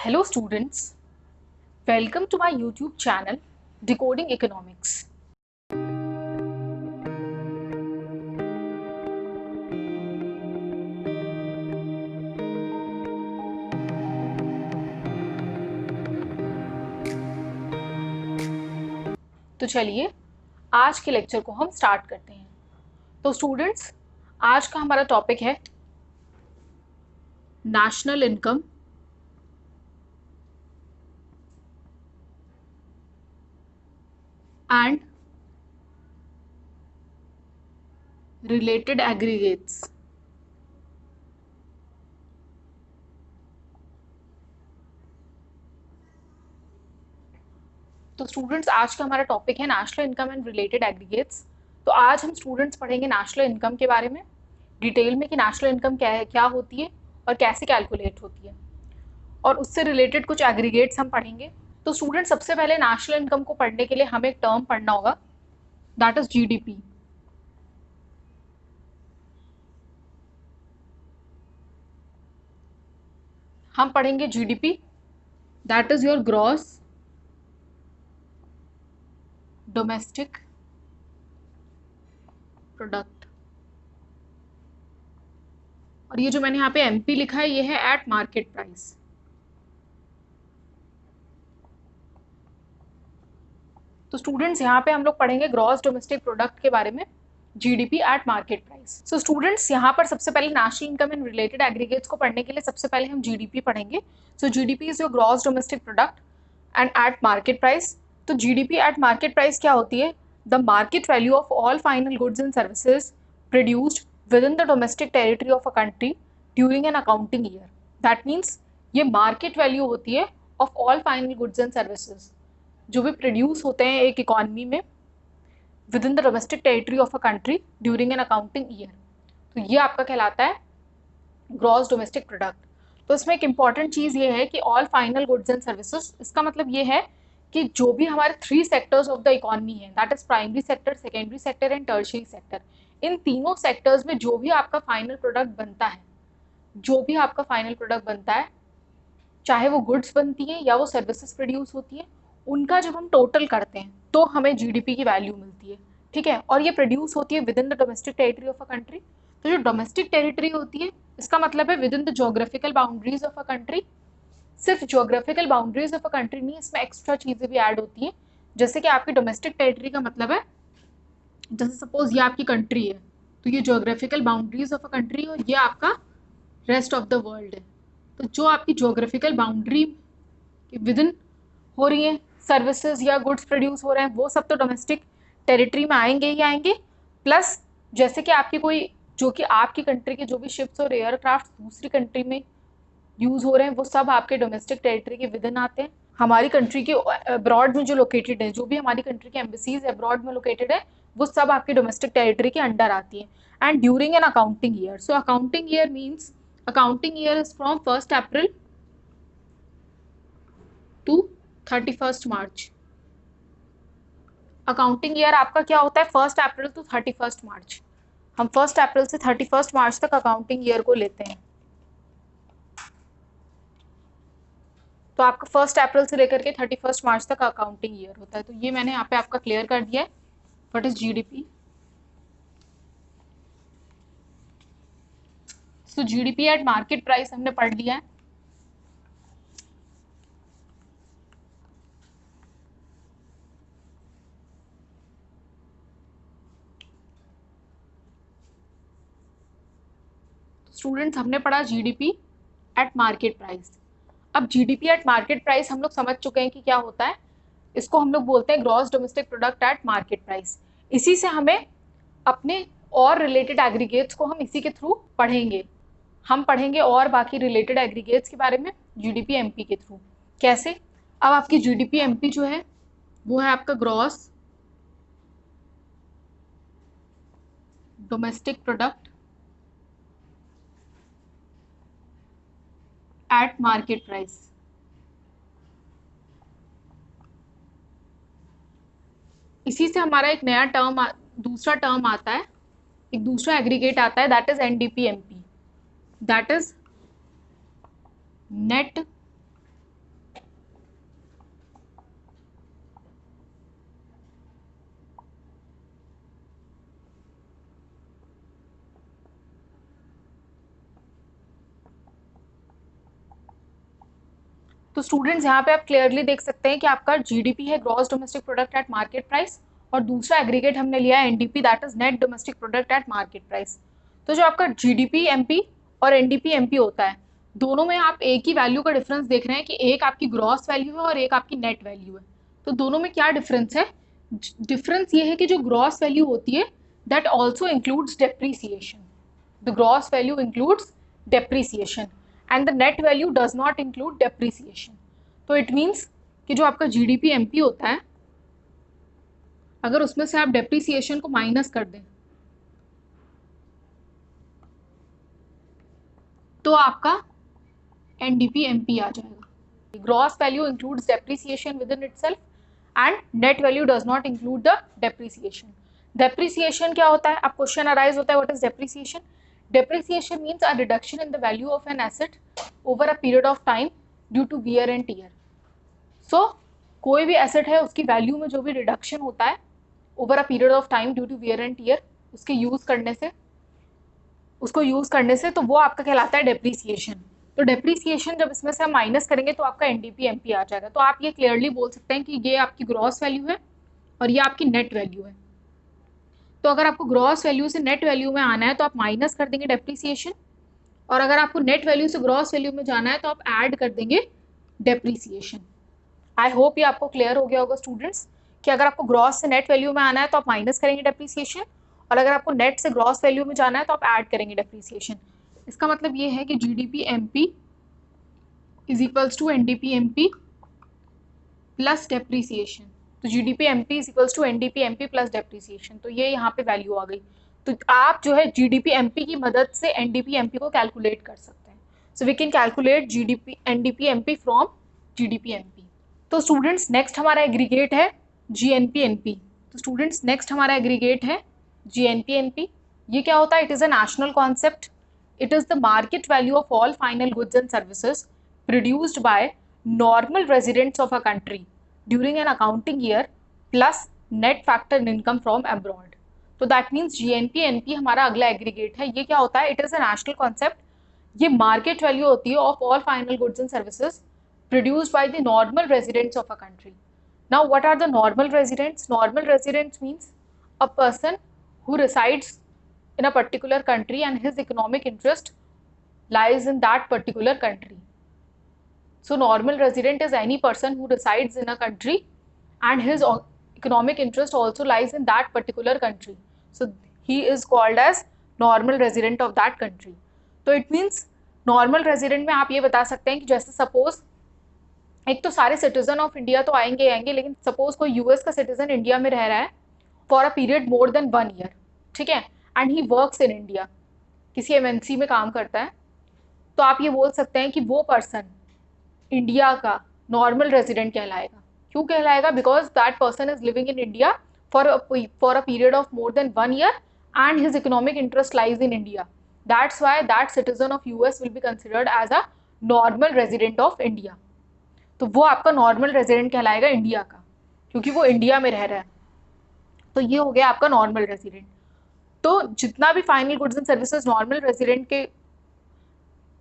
Hello students, welcome to my YouTube channel Decoding Economics. तो चलिए आज के लेक्चर को हम स्टार्ट करते हैं। तो स्टूडेंट्स, आज का हमारा टॉपिक है national income and related aggregates. तो स्टूडेंट्स, आज का हमारा टॉपिक है national income and related aggregates. तो आज हम स्टूडेंट्स पढ़ेंगे नेशनल इनकम के बारे में डिटेल में कि नेशनल इनकम क्या है, क्या होती है और कैसे कैलकुलेट होती है, और उससे रिलेटेड कुछ एग्रीगेट्स हम पढ़ेंगे। तो स्टूडेंट, सबसे पहले नेशनल इनकम को पढ़ने के लिए हमें एक टर्म पढ़ना होगा, दैट इज जीडीपी। हम पढ़ेंगे GDP, that is your gross domestic product. और ये जो मैंने यहाँ पे एमपी लिखा है, ये है एट मार्केट प्राइस। तो स्टूडेंट्स, यहाँ पे हम लोग पढ़ेंगे ग्रॉस डोमेस्टिक प्रोडक्ट के बारे में, GDP at market price. So students, यहाँ पर सबसे पहले national income and related aggregates को पढ़ने के लिए सबसे पहले हम जीडीपी पढ़ेंगे। So GDP is your gross domestic product and at market price. तो जीडीपी एट मार्केट प्राइस क्या होती है? The market value of all final goods and services produced within the domestic territory of a country during an accounting year. That means ये market value होती है of all final goods and services जो भी produce होते हैं एक economy में with in the domestic territory of a country during an accounting year. तो ये आपका कहलाता है ग्रॉस डोमेस्टिक प्रोडक्ट। तो इसमें एक इंपॉर्टेंट चीज़ ये है कि all final goods and services, इसका मतलब ये है कि जो भी हमारे 3 सेक्टर्स ऑफ द इकॉनमी है, that is primary sector, secondary sector and tertiary sector, इन तीनों सेक्टर्स में जो भी आपका फाइनल प्रोडक्ट बनता है, जो भी आपका फाइनल प्रोडक्ट बनता है, चाहे वो गुड्स बनती है या वो सर्विसेज प्रोड्यूस होती है, उनका जब हम टोटल करते हैं तो हमें जीडीपी की वैल्यू मिलती है। ठीक है, और ये प्रोड्यूस होती है within the domestic territory of a country. तो जो डोमेस्टिक टेरिटरी होती है, इसका मतलब है within the geographical boundaries of a country. सिर्फ geographical boundaries of a country नहीं, इसमें एक्स्ट्रा चीजें भी ऐड होती हैं। जैसे कि आपकी डोमेस्टिक टेरिटरी का मतलब है, जैसे सपोज ये आपकी कंट्री है, तो ये geographical boundaries of a country और ये आपका रेस्ट ऑफ द वर्ल्ड है। तो जो आपकी ज्योग्राफिकल बाउंड्री के विद इन हो रही है, सर्विसेज या गुड्स प्रोड्यूस हो रहे हैं, वो सब तो डोमेस्टिक टेरिटरी में आएंगे ही आएंगे। प्लस जैसे कि आपकी कोई, जो कि आपकी कंट्री के जो भी शिप्स और एयरक्राफ्ट दूसरी कंट्री में यूज हो रहे हैं, वो सब आपके डोमेस्टिक टेरिटरी के विद इन आते हैं। हमारी कंट्री के अब्रॉड में जो लोकेटेड है, जो भी हमारी कंट्री के एम्बेसीज अब्रॉड में लोकेटेड है, वो सब आपके डोमेस्टिक टेरिटरी के अंडर आती है। And during an accounting year, so accounting year means, accounting year is from 1 April to 31 March. अकाउंटिंग ईयर आपका क्या होता है? 1 अप्रैल टू 31 मार्च। हम 1 अप्रैल से 31 मार्च तक अकाउंटिंग ईयर को लेते हैं। तो आपका 1 अप्रैल से लेकर के 31 मार्च तक अकाउंटिंग ईयर होता है। तो ये मैंने यहाँ पे आपका क्लियर कर दिया है, what is GDP. So GDP at market price हमने पढ़ लिया है। स्टूडेंट्स, हमने पढ़ा जीडीपी एट मार्केट प्राइस। अब जीडीपी एट मार्केट प्राइस हम लोग समझ चुके हैं कि क्या होता है। इसको हम लोग बोलते हैं gross domestic product at market price. इसी से हमें अपने और रिलेटेड एग्रीगेट्स को हम इसी के थ्रू पढ़ेंगे। हम पढ़ेंगे और बाकी रिलेटेड एग्रीगेट्स के बारे में जीडीपी एमपी के थ्रू। कैसे? अब आपकी जीडीपी एमपी जो है, वो है आपका gross domestic product at market price. इसी से हमारा एक नया टर्म, दूसरा टर्म आता है, एक दूसरा एग्रीगेट आता है, that is NDP MP, that is net तो स्टूडेंट्स यहाँ पे आप क्लियरली देख सकते हैं कि आपका जीडीपी है gross domestic product at market price, और दूसरा एग्रीगेट हमने लिया है NDP, that is net domestic product at market price. तो जो आपका जीडीपी एमपी और एनडीपी एमपी होता है, दोनों में आप एक ही वैल्यू का डिफरेंस देख रहे हैं कि एक आपकी ग्रॉस वैल्यू है और एक आपकी नेट वैल्यू है। तो दोनों में क्या डिफरेंस है? डिफरेंस ये है कि जो ग्रॉस वैल्यू होती है that also includes depreciation, the gross value includes depreciation and the net value does not include depreciation. तो इट मीन्स कि जो आपका जीडीपी एमपी होता है, अगर उसमें से आप डेप्रीसिएशन को माइनस कर दें तो आपका एनडीपी एमपी आ जाएगा। Gross value includes depreciation within itself and net value does not include the depreciation. Depreciation क्या होता है? अब क्वेश्चन अराइज होता है, what is depreciation? Depreciation means a reduction in the value of an asset over a period of time due to wear and tear. So कोई भी asset है उसकी वैल्यू में जो भी रिडक्शन होता है over a period of time due to wear and tear, उसको यूज करने से तो वो आपका कहलाता है डेप्रीसिएशन। तो डेप्रीसिएशन जब इसमें से हम माइनस करेंगे तो आपका एनडीपी एमपी आ जाएगा। तो आप ये क्लियरली बोल सकते हैं कि ये आपकी ग्रॉस वैल्यू है और ये आपकी नेट वैल्यू है। तो अगर आपको ग्रॉस वैल्यू से नेट वैल्यू में आना है तो आप माइनस कर देंगे डेप्रीसिएशन, और अगर आपको नेट वैल्यू से ग्रॉस वैल्यू में जाना है तो आप ऐड कर देंगे डेप्रीसिएशन। आई होप ये आपको क्लियर हो गया होगा स्टूडेंट्स कि अगर आपको ग्रॉस से नेट वैल्यू में आना है तो आप माइनस करेंगे डेप्रीसिएशन, और अगर आपको नेट से ग्रॉस वैल्यू में जाना है तो आप ऐड करेंगे डेप्रीसिएशन। इसका मतलब ये है कि GDP MP is equals to NDP MP plus depreciation. तो GDP MP is equals to NDP MP plus depreciation. तो ये यहाँ पे वैल्यू आ गई। तो आप जो है जीडीपी एमपी की मदद से एनडीपी एमपी को कैलकुलेट कर सकते हैं। So we can calculate GDP NDP MP from GDP MP. तो स्टूडेंट्स नेक्स्ट हमारा एग्रीगेट है जीएनपी एनपी। तो स्टूडेंट्स नेक्स्ट हमारा एग्रीगेट है जीएनपी एनपी। ये क्या होता है? It is a national concept. It is the market value of all final goods and services produced by normal residents of a country during an accounting year plus net factor income from abroad. तो that means GNP NP हमारा अगला aggregate है। ये क्या होता है? It is a national concept. ये market value होती है of all final goods and services produced by the normal residents of a country. Now, what are the normal residents? Normal residents means a person who resides in a particular country and his economic interest lies in that particular country. So, normal resident is any person who resides in a country and his economic interest also lies in that particular country. So, he is called as normal resident of that country. तो it means normal resident में आप ये बता सकते हैं कि जैसे suppose एक तो सारे सिटीजन ऑफ इंडिया तो आएंगे, लेकिन सपोज कोई यूएस का सिटीजन इंडिया में रह रहा है for a period more than 1 year, ठीक है, and he works in India, किसी एमएनसी में काम करता है, तो आप ये बोल सकते हैं कि वो पर्सन इंडिया का नॉर्मल रेजिडेंट कहलाएगा। क्यों कहलाएगा? Because that person is living in India for a period of more than 1 year and his economic interest lies in India. That's why that citizen of US will be considered as a normal resident of India. तो वो आपका normal resident कहलाएगा India का, क्योंकि वो India में रह रहा है। तो ये हो गया आपका नॉर्मल रेजिडेंट। तो जितना भी final goods and services normal resident के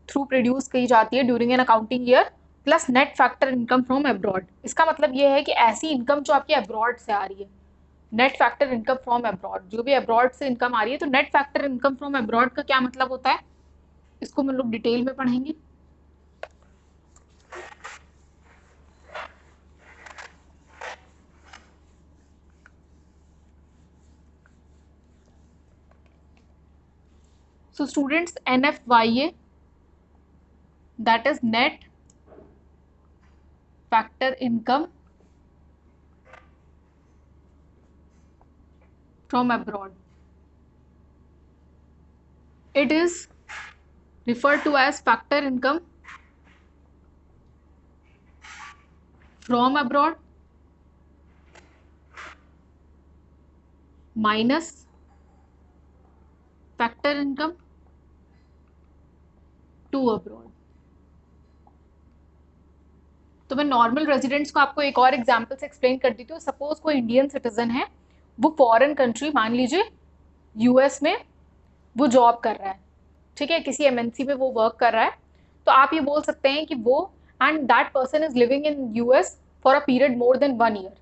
थ्रू प्रोड्यूस की जाती है during an accounting year plus net factor income from abroad. इसका मतलब ये है कि ऐसी इनकम जो आपकी अब्रॉड से आ रही है, net factor income from abroad, जो भी अब्रॉड से इनकम आ रही है। तो net factor income from abroad का क्या मतलब होता है, इसको हम लोग डिटेल में पढ़ेंगे। So students, NFYA, that is net factor income from abroad. It is referred to as factor income from abroad minus factor income to abroad. तो मैं नॉर्मल रेजिडेंट्स को आपको एक और एग्जांपल से एक्सप्लेन कर देती हूँ। सपोज कोई इंडियन सिटीजन है, वो फॉरेन कंट्री, मान लीजिए यूएस में वो जॉब कर रहा है, ठीक है, किसी एमएनसी में वो वर्क कर रहा है, तो आप ये बोल सकते हैं कि वो and that person is living in US for a period more than 1 year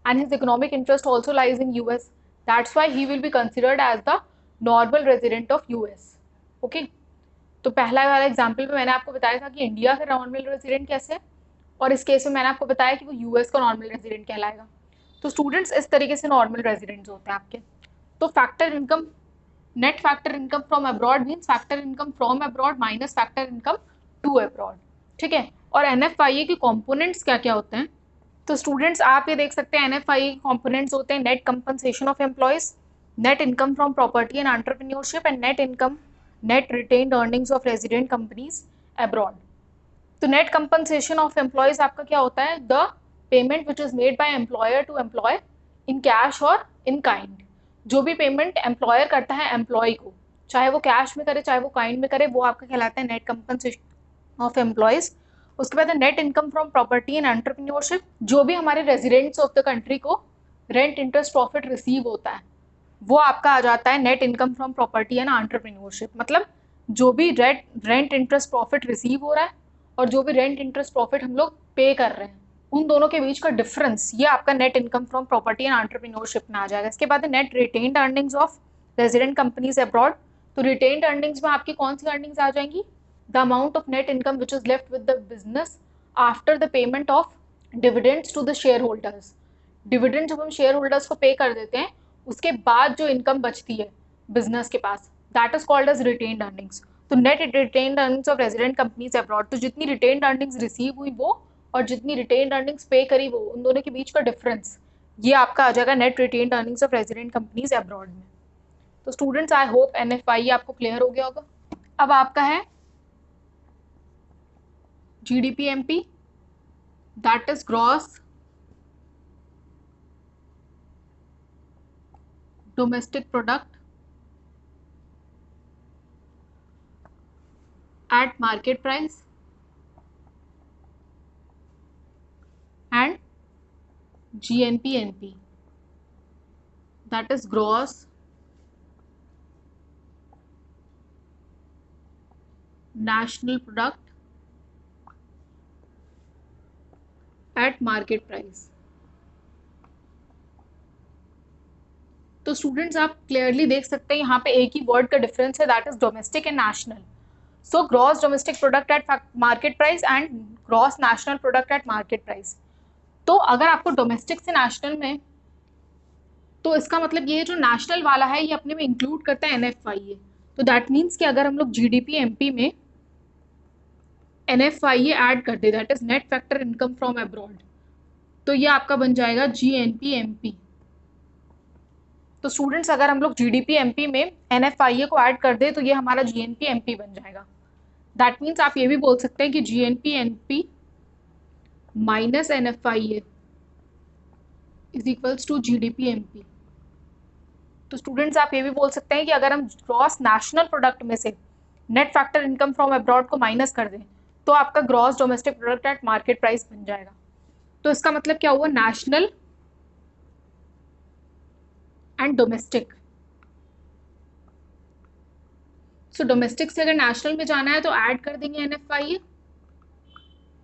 and his economic interest also lies in US, that's why he will be considered as the normal resident of US. Okay, तो पहला वाला example में मैंने आपको बताया था कि India का नॉर्मल रेजिडेंट कैसे है, और इस केस में मैंने आपको बताया कि वो यूएस का नॉर्मल रेजिडेंट कहलाएगा. तो स्टूडेंट्स इस तरीके से नॉर्मल रेजिडेंट्स होते हैं आपके. तो factor income, net factor income from abroad means factor income from abroad minus factor income to abroad. ठीक है, और एनएफआईए के कंपोनेंट्स क्या क्या होते हैं. तो स्टूडेंट्स आप ये देख सकते हैं एनएफआईए के कंपोनेंट्स होते हैं net compensation of employees, net income from property and entrepreneurship and net income, net retained earnings of resident companies abroad. तो नेट कंपनसेशन ऑफ एम्प्लॉयज आपका क्या होता है, the payment which is made by employer to employee in cash और in kind. जो भी payment employer करता है एम्प्लॉय को, चाहे वो कैश में करे चाहे वो काइंड में करे, वो आपका कहलाता है नेट कंपनसेशन ऑफ एम्प्लॉयज. उसके बाद net income from property and entrepreneurship, जो भी हमारे रेजिडेंट्स ऑफ द कंट्री को रेंट इंटरेस्ट प्रॉफिट रिसीव होता है वो आपका आ जाता है net income from property and entrepreneurship. मतलब जो भी रेंट इंटरेस्ट प्रॉफिट रिसीव हो रहा है और जो भी रेंट इंटरेस्ट प्रॉफिट हम लोग पे कर रहे हैं, उन दोनों के बीच का डिफरेंस ये आपका net income from property and entrepreneurship में आ जाएगा. इसके बाद net retained earnings of resident companies abroad. तो रिटेन्ड अर्निंग्स में आपकी कौन सी अर्निंग्स आ जाएंगी, the amount of net income which is left with the business after the payment of dividends to the shareholders. Dividend जब हम share holders को पे कर देते हैं उसके बाद जो इनकम बचती है बिजनेस के पास, that is called as retained earnings. तो net retained earnings of resident companies abroad, तो जितनी रिटेन्ड अर्निंग्स रिसीव हुई वो और जितनी रिटेन्ड अर्निंग्स पे करी वो, उन दोनों के बीच का डिफरेंस ये आपका आ जाएगा net retained earnings of resident companies abroad में. तो स्टूडेंट्स आई होप एनएफआई आपको क्लियर हो गया होगा. अब आपका है GDP-MP, that is gross domestic product at market price and GNP-NP, that is gross national product at market price. तो स्टूडेंट्स आप क्लियरली देख सकते हैं यहाँ पे एक ही वर्ड का डिफरेंस है, that is domestic and national. So gross domestic product at market price and gross national product at market price. तो अगर आपको डोमेस्टिक से नेशनल में, तो इसका मतलब ये जो नेशनल वाला है ये अपने में इंक्लूड करता है एनएफआईए. तो दैट मीन्स कि अगर हम लोग GDP-MP में एनएफआईए ऐड कर दे, that is net factor income from abroad, तो ये आपका बन जाएगा GNP-MP. तो स्टूडेंट्स अगर हम लोग GDP-MP में एनएफआईए को ऐड कर दे तो ये हमारा GNP-MP बन जाएगा. दैट मीन्स आप ये भी बोल सकते हैं कि GNP-NP minus NFIA is equals to GDP-MP. तो स्टूडेंट्स आप ये भी बोल सकते हैं कि अगर हम ग्रॉस नेशनल प्रोडक्ट में से net factor income from abroad को माइनस कर दें तो आपका gross domestic product at market price बन जाएगा. तो इसका मतलब क्या हुआ, national and domestic. So domestic से अगर नेशनल में जाना है तो ऐड कर देंगे एनएफआईए,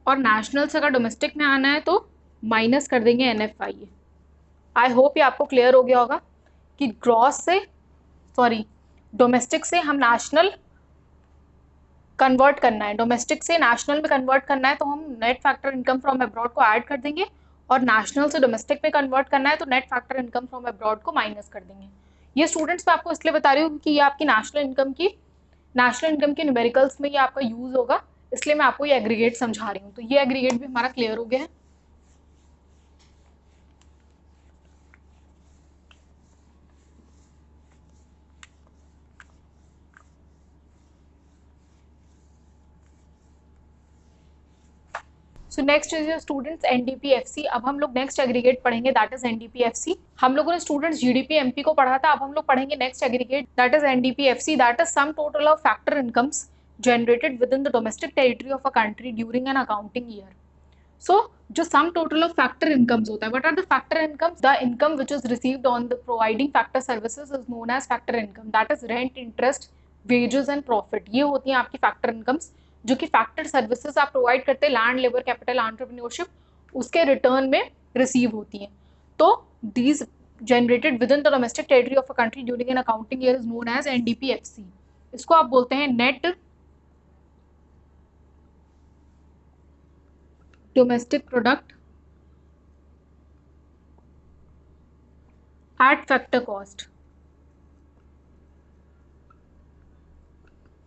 और नेशनल से अगर डोमेस्टिक में आना है तो माइनस कर देंगे एनएफआईए. आई होप ये आपको क्लियर हो गया होगा कि डोमेस्टिक से हम नेशनल कन्वर्ट करना है, डोमेस्टिक से नेशनल में कन्वर्ट करना है तो हम net factor income from abroad को ऐड कर देंगे, और नेशनल से डोमेस्टिक में कन्वर्ट करना है तो net factor income from abroad को माइनस कर देंगे. ये स्टूडेंट्स मैं आपको इसलिए बता रही हूँ कि ये आपकी नेशनल इनकम के न्यूमेरिकल्स में ये आपका यूज होगा, इसलिए मैं आपको ये एग्रीगेट समझा रही हूँ. तो ये एग्रीगेट भी हमारा क्लियर हो गया है. So next is students NDP-FC. अब हम लोग नेक्स्ट एग्रीगेट पढ़ेंगे, दैट इज NDP-FC. हम लोगों ने स्टूडेंट्स GDP-MP को पढ़ा था, अब हम लोग पढ़ेंगे next aggregate, that is NDP-FC, that is sum total of factor incomes generated within the domestic territory of a country during an accounting year. So जो sum total of factor incomes होता है, what are the factor incomes? The income which is received on the providing factor services is known as factor income, that is rent, interest, wages and profit. ये होती हैं आपकी factor incomes जो कि factor services आप provide करते हैं land, labour, capital, entrepreneurship, उसके रिटर्न में रिसीव होती हैं। तो these generated within the domestic territory of a country during an accounting year is known as NDPFC. इसको आप बोलते हैं net domestic product at factor cost.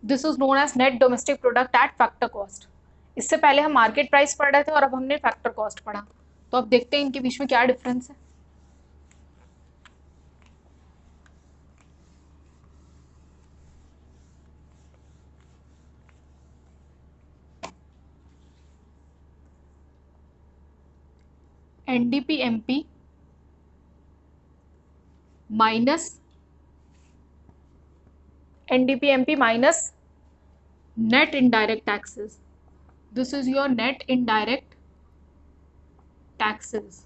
This is known as net domestic product at factor cost. इससे पहले हम market price पढ़ रहे थे और अब हमने फैक्टर कॉस्ट पढ़ा। तो अब देखते हैं इनके बीच में क्या डिफरेंस है। NDPMP minus NDPMP minus net indirect taxes. This is your net indirect taxes.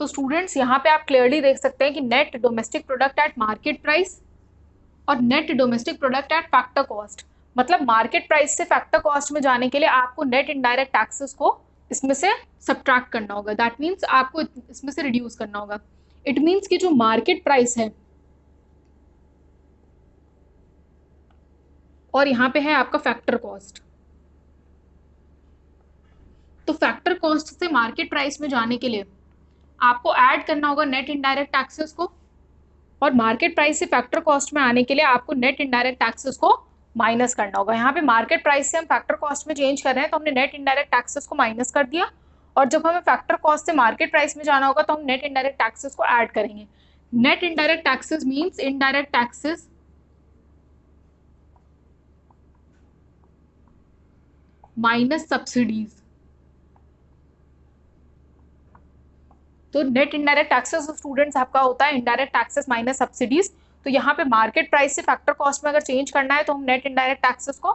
तो स्टूडेंट्स यहाँ पे आप क्लियरली देख सकते हैं कि net domestic product at market price और net domestic product at factor cost, मतलब मार्केट प्राइस से फैक्टर कॉस्ट में जाने के लिए आपको नेट इनडायरेक्ट टैक्सेस को इसमें से सब्ट्रैक्ट करना होगा। दैट मीन्स आपको इसमें से रिड्यूस करना होगा। इट मीन्स कि जो मार्केट प्राइस है और यहाँ पे है आपका फैक्टर कॉस्ट, तो फैक्टर कॉस्ट से मार्केट प्राइस में जाने के लिए आपको ऐड करना होगा नेट इनडायरेक्ट टैक्सेस को, और मार्केट प्राइस से फैक्टर कॉस्ट में आने के लिए आपको नेट इनडायरेक्ट टैक्सेस को माइनस करना होगा। यहाँ पे मार्केट प्राइस से हम फैक्टर कॉस्ट में चेंज कर रहे हैं तो हमने नेट इनडायरेक्ट टैक्सेस को माइनस कर दिया, और जब हमें फैक्टर कॉस्ट से मार्केट प्राइस में जाना होगा तो हम नेट इनडायरेक्ट टैक्सेस को ऐड करेंगे। Net indirect taxes means indirect taxes minus subsidies. तो नेट इनडायरेक्ट टैक्सेस स्टूडेंट्स आपका होता है इनडायरेक्ट टैक्सेस माइनस सब्सिडीज। तो यहाँ पे मार्केट प्राइस से फैक्टर कॉस्ट में अगर चेंज करना है तो हम नेट इनडायरेक्ट टैक्सेस को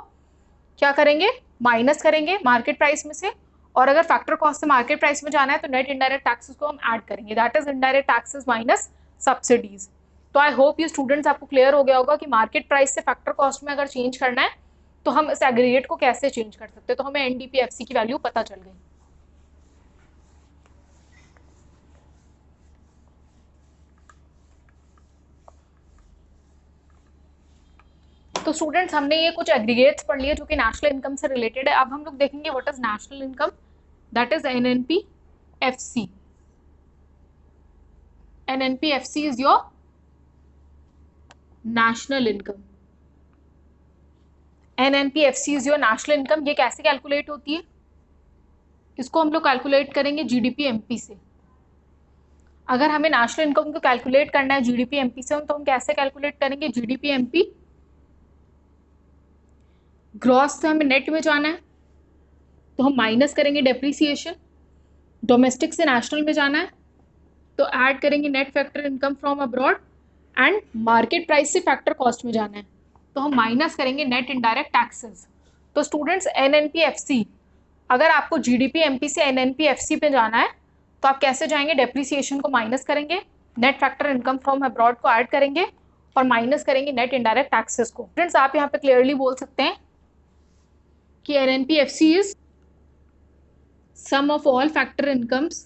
क्या करेंगे, माइनस करेंगे मार्केट प्राइस में से, और अगर फैक्टर कॉस्ट से मार्केट प्राइस में जाना है तो नेट इनडायरेक्ट टैक्सेस को हम ऐड करेंगे। That is indirect taxes minus subsidies. तो आई होप ये स्टूडेंट्स आपको क्लियर हो गया होगा कि मार्केट प्राइस से फैक्टर कॉस्ट में अगर चेंज करना है तो हम इस एग्रीगेट को कैसे चेंज कर सकते हैं। तो हमें एनडीपीएफसी की वैल्यू पता चल गई। तो स्टूडेंट्स हमने ये कुछ एग्रीगेट्स पढ़ लिए जो कि नेशनल इनकम से रिलेटेड है। अब हम लोग देखेंगे what is national income, that is NNPFC. NNPFC is your national income. NNPFC is your national income. ये कैसे कैलकुलेट होती है, इसको हम लोग कैलकुलेट करेंगे जीडीपी-एमपी से। अगर हमें नेशनल इनकम को कैलकुलेट करना है जीडीपी-एमपी से तो हम कैसे कैलकुलेट करेंगे, जीडीपी-एमपी ग्रॉस से हमें नेट में जाना है तो हम माइनस करेंगे डेप्रीसिएशन, डोमेस्टिक से नेशनल में जाना है तो ऐड करेंगे net factor income from abroad, and market price से फैक्टर कॉस्ट में जाना है तो हम माइनस करेंगे नेट इनडायरेक्ट टैक्सेस। तो स्टूडेंट्स एनएनपीएफसी, अगर आपको जीडीपी-एमपी से एनएनपीएफसी पे जाना है तो आप कैसे जाएंगे, डेप्रीसिएशन को माइनस करेंगे, net factor income from abroad को ऐड करेंगे और माइनस करेंगे नेट इनडायरेक्ट टैक्सेस को। स्टूडेंट्स आप यहाँ पे क्लियरली बोल सकते हैं कि NNPFC is sum of all factor incomes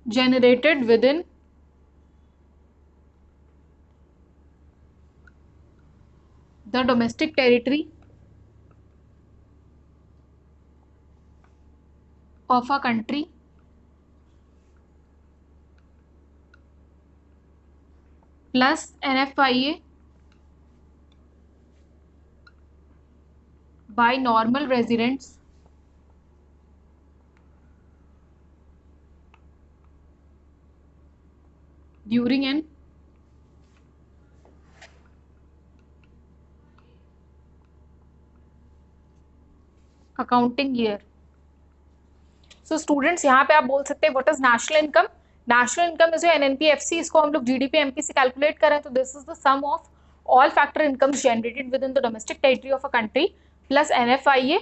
generated within the domestic territory of a country plus NFIA by normal residents during an accounting year. So students यहाँ पे आप बोल सकते हैं what is national income. National income is NNPFC, इसको हम लोग GDP MP से कैलकुलेट करें तो this is the sum of all factor incomes generated within the domestic territory of a country plus NFIA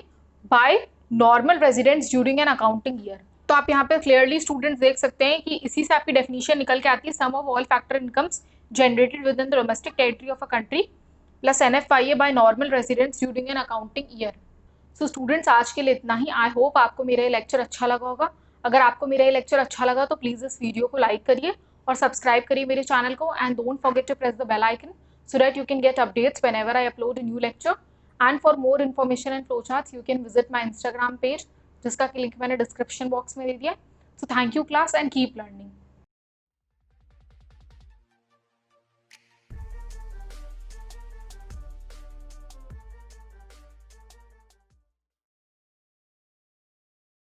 by normal residents during an accounting year. तो आप यहाँ पे क्लियरली स्टूडेंट्स देख सकते हैं कि इसी से आपकी डेफिनेशन निकल के आती है, sum of all factor incomes generated within the domestic territory of a country plus NFIA by normal residents during an accounting year. So students आज के लिए इतना ही। आई होप आपको मेरा ये लेक्चर अच्छा लगा होगा। अगर आपको मेरा ये लेक्चर अच्छा लगा तो प्लीज़ इस वीडियो को लाइक करिए और सब्सक्राइब करिए मेरे चैनल को, and don't forget to press the bell icon so that you can get updates whenever I upload a new lecture. And for more information and flowcharts, you can visit my Instagram page, जिसका link मैंने description box में दे दिया। So thank you class and keep learning.